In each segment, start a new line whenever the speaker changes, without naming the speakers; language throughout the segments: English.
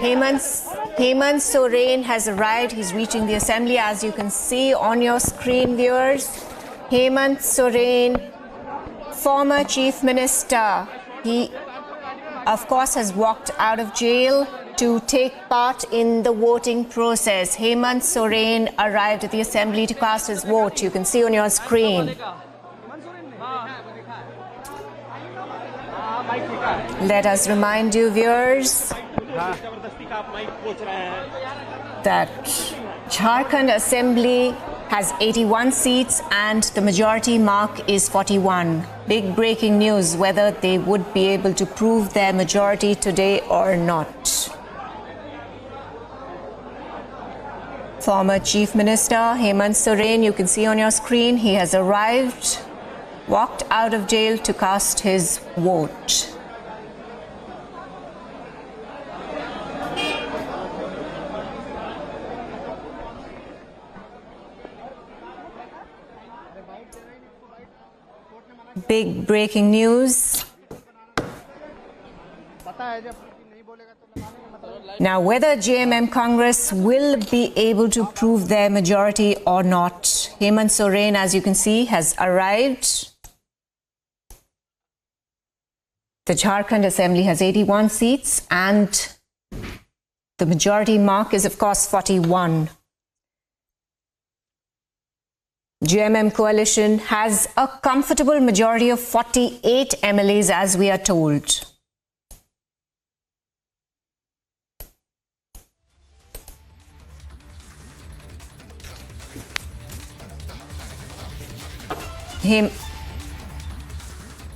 Hemant, Hemant Soren has arrived. He's reaching the assembly, as you can see on your screen, viewers. Hemant Soren, former chief minister. He, of course, has walked out of jail to take part in the voting process. Hemant Soren arrived at the assembly to cast his vote. You can see on your screen. Let us remind you, viewers, that Jharkhand Assembly has 81 seats and the majority mark is 41. Big breaking news whether they would be able to prove their majority today or not. Former Chief Minister Hemant Soren, you can see on your screen, he has arrived, walked out of jail to cast his vote. Big breaking news. Now, whether JMM Congress will be able to prove their majority or not, Hemant Soren, as you can see, has arrived. The Jharkhand Assembly has 81 seats and the majority mark is, of course, 41. JMM coalition has a comfortable majority of 48 MLAs, as we are told.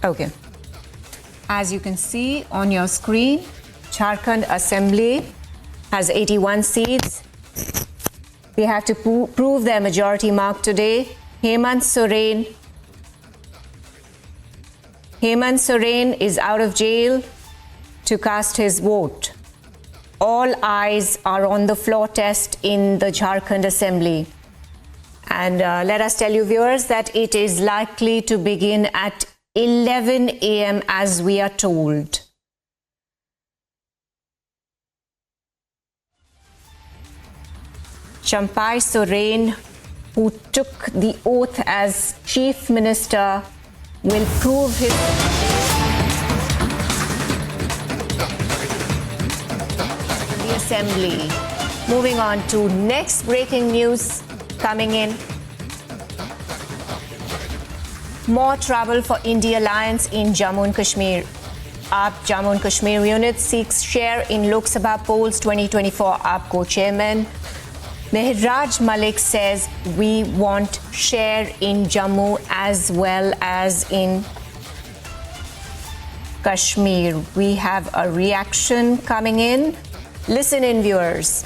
Okay. As you can see on your screen, Jharkhand Assembly has 81 seats. They have to prove their majority mark today. Hemant Soren is out of jail to cast his vote. All eyes are on the floor test in the Jharkhand Assembly. And let us tell you, viewers, that it is likely to begin at 11 a.m. as we are told. Hemant Soren, who took the oath as Chief Minister, will prove his in the Assembly. Moving on to next breaking news coming in. More trouble for India Alliance in Jammu and Kashmir. AAP Jammu and Kashmir unit seeks share in Lok Sabha polls 2024. AAP co-chairman Mehraj Malik says we want share in Jammu as well as in Kashmir. We have a reaction coming in. Listen in, viewers.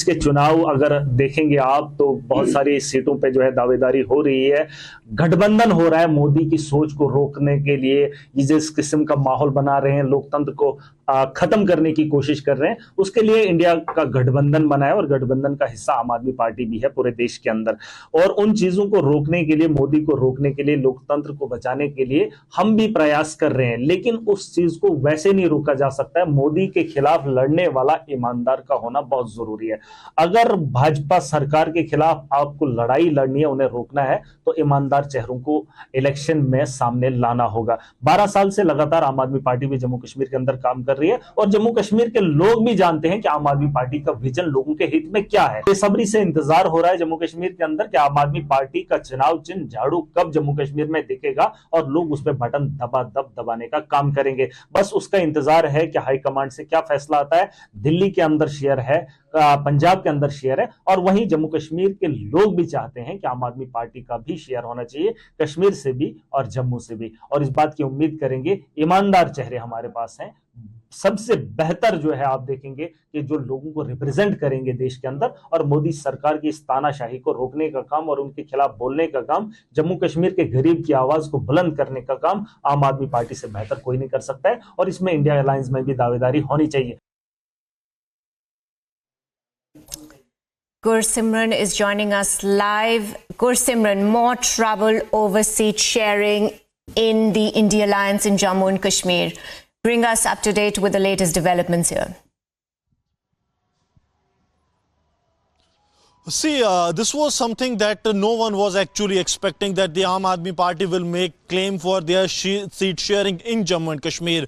के चुनाव अगर देखेंगे आप तो बहुत सारी सीटों पे जो है दावेदारी हो रही है। गठबंधन हो रहा है मोदी की सोच को रोकने के लिए। ये जिस किस्म का माहौल बना रहे हैं, लोकतंत्र को खत्म करने की कोशिश कर रहे हैं, उसके लिए इंडिया का गठबंधन बना है और गठबंधन का हिस्सा आम आदमी पार्टी भी है पूरे देश के अंदर। और उन चीजों को रोकने के लिए, मोदी को रोकने के लिए, लोकतंत्र को बचाने के लिए हम भी प्रयास कर रहे हैं, लेकिन उस चीज को वैसे नहीं रोका जा सकता है। मोदी के खिलाफ लड़ने वाला ईमानदार का होना बहुत जरूरी है। अगर भाजपा सरकार के खिलाफ आपको लड़ाई लड़नी है, उन्हें रोकना है, तो ईमानदार चेहरों को इलेक्शन में सामने लाना होगा। 12 साल से लगातार आम आदमी पार्टी भी जम्मू कश्मीर के अंदर काम कर रही है और जम्मू कश्मीर के लोग भी जानते हैं कि आम आदमी पार्टी का विजन लोगों के हित में क्या है। बेसब्री से इंतजार हो रहा है जम्मू कश्मीर के अंदर कि आम आदमी पार्टी का चुनाव चिन्ह झाड़ू कब जम्मू कश्मीर में दिखेगा और लोग उस पर बटन दबाने का काम करेंगे। बस उसका इंतजार है कि हाईकमांड से क्या फैसला आता है। दिल्ली के अंदर शेयर है, पंजाब के अंदर शेयर है और वहीं जम्मू कश्मीर के लोग भी चाहते हैं कि आम आदमी पार्टी का भी शेयर होना चाहिए, कश्मीर से भी और जम्मू से भी। और इस बात की उम्मीद करेंगे, ईमानदार चेहरे हमारे पास हैं। सबसे बेहतर जो है आप देखेंगे कि जो लोगों को रिप्रेजेंट करेंगे देश के अंदर, और मोदी सरकार की इस तानाशाही को रोकने का काम और उनके खिलाफ बोलने का काम, जम्मू कश्मीर के गरीब की आवाज को बुलंद करने का काम आम आदमी पार्टी से बेहतर कोई नहीं कर सकता है। और इसमें इंडिया अलायंस में भी दावेदारी होनी चाहिए।
Gursimran is joining us live. Gursimran, more trouble over seat sharing in the India Alliance in Jammu and Kashmir. Bring us up to date with the latest developments here.
See, this was something that no one was actually expecting, that the Aam Aadmi Party will make claim for their seat sharing in Jammu and Kashmir.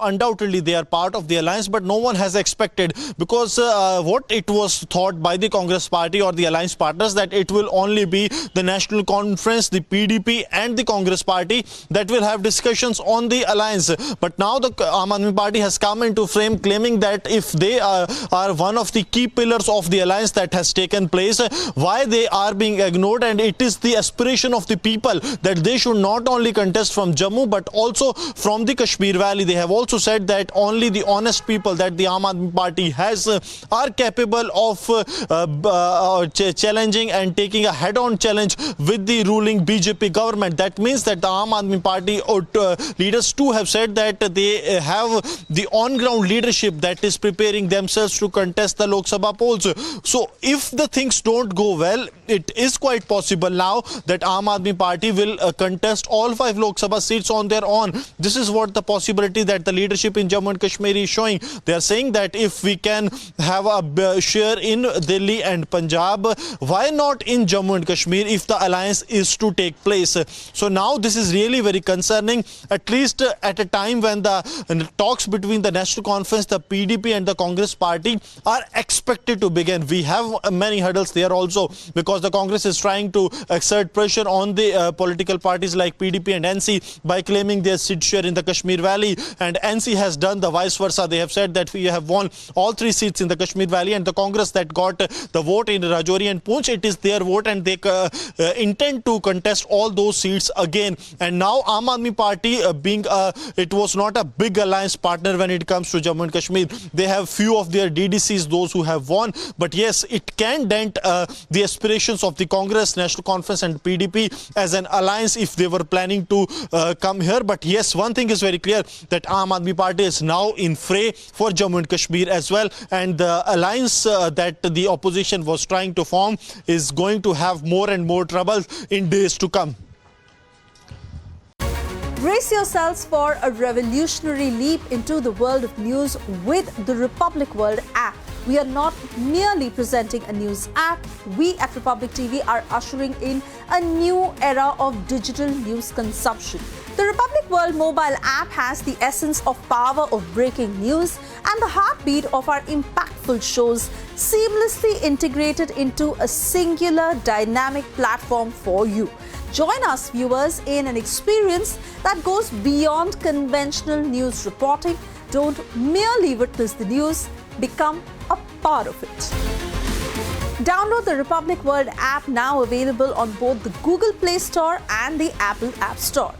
Undoubtedly they are part of the alliance, but no one has expected, because what it was thought by the Congress Party or the alliance partners, that it will only be the National Conference, the PDP and the Congress Party that will have discussions on the alliance. But now the Aam Aadmi Party has come into frame, claiming that if they are one of the key pillars of the alliance that has taken place, why they are being ignored, and it is the aspiration of the people that they should not only contest from Jammu but also from the Kashmir Valley. They have also said that only the honest people that the Aam Aadmi Party has are capable of challenging and taking a head-on challenge with the ruling BJP government. That means that the Aam Aadmi Party leaders too have said that they have the on-ground leadership that is preparing themselves to contest the Lok Sabha polls. So if the things don't go well, it is quite possible now that Aam Aadmi Party will contest all 5 Lok Sabha seats on their own. This is what the possibility that the leadership in Jammu and Kashmir is showing. They are saying that if we can have a share in Delhi and Punjab, why not in Jammu and Kashmir if the alliance is to take place? So now this is really very concerning, at least at a time when the talks between the National Conference, the PDP and the Congress Party are expected to begin. We have many hurdles there also, because the Congress is trying to exert pressure on the political parties like PDP and NC by claiming their seat share in the Kashmir Valley, and NC has done the vice versa. They have said that we have won all 3 seats in the Kashmir Valley, and the Congress that got the vote in Rajouri and Poonch, it is their vote, and they intend to contest all those seats again. And now Aam Aadmi Party being it was not a big alliance partner when it comes to Jammu and Kashmir. They have few of their DDCs, those who have won, but yes, it can dent the aspirations of the Congress, National Conference and PDP as an alliance if they were planning to come here. But yes, one thing is very clear, that Aam Aadmi Party is now in fray for Jammu and Kashmir as well, and the alliance that the opposition was trying to form is going to have more and more trouble in days to come.
Brace yourselves for a revolutionary leap into the world of news with the Republic World app. We are not merely presenting a news app. We at Republic TV are ushering in a new era of digital news consumption. The Republic World mobile app has the essence of power of breaking news and the heartbeat of our impactful shows seamlessly integrated into a singular dynamic platform for you. Join us, viewers, in an experience that goes beyond conventional news reporting. Don't merely witness the news, become a part of it. Download the Republic World app, now available on both the Google Play Store and the Apple App Store.